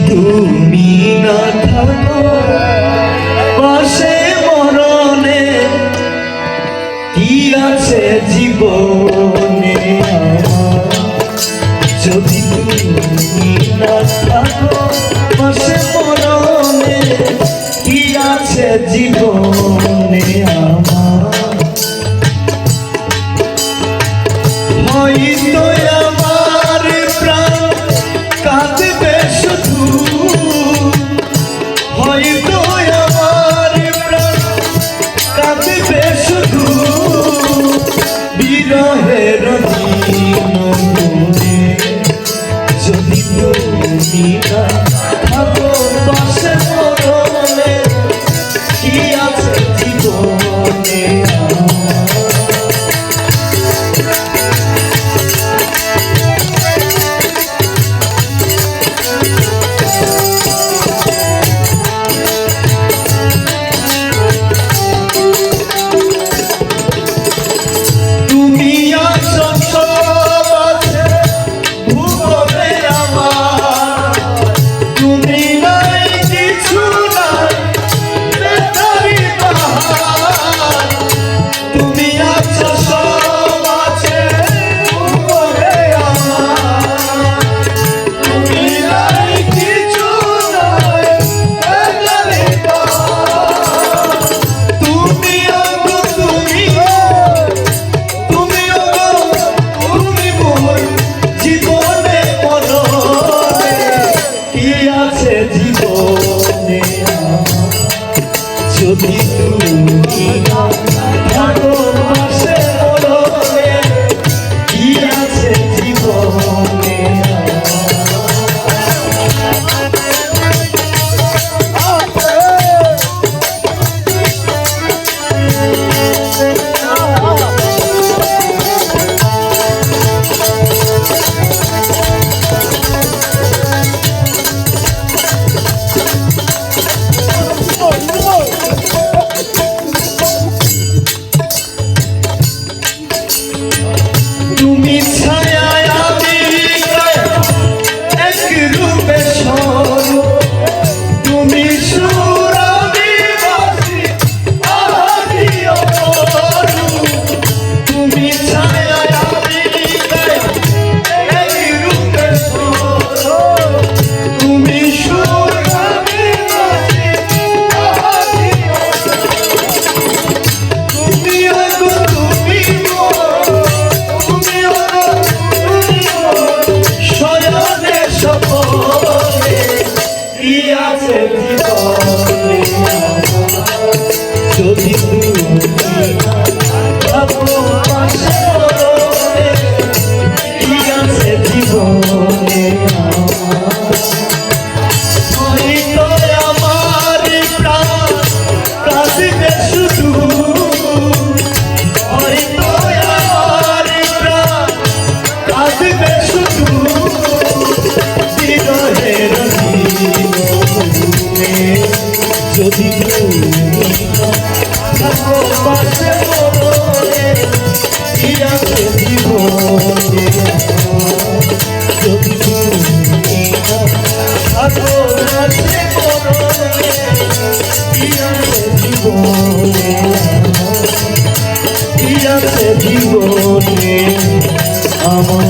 তুমি না থাকো পাশে মরণে কি আছে জীবনে যদি তুমি না থাকো পাশে মরণে কি আছে জীবনে হয়তো আমার প্রাণ কাঁদবে শুধু, হয়তো আমার প্রাণ কাঁদবে শুধু বিরহের দিনে যদি তুমি না থাকো পাশে মরণে কি আছে জীবনে জীবনে যদি তুমি না থাকো পাশে মরণে কি আছে জীবনে তুমি ছায়া আমি এক রূপে তুমি সুর আমি বাঁশি আহারিও তুমি ছায়া আমি এক রূপে তুমি সুর আমি বাঁশি আহারিও তুমি তুমি যদি তুমি থাকো পাশে মরণে কি আছে জীবনে হয়তো আমার প্রাণ কাঁদবে শুধু, হয়তো আমার প্রাণ কাঁদবে শুধু বিরহের দিনে যদি তুমি থাকো পাশে মরণে কি আছে জীবনে যদি তুমি থাকো পাশে মরণে কি আছে জীবনে কি আছে জীবনে আমার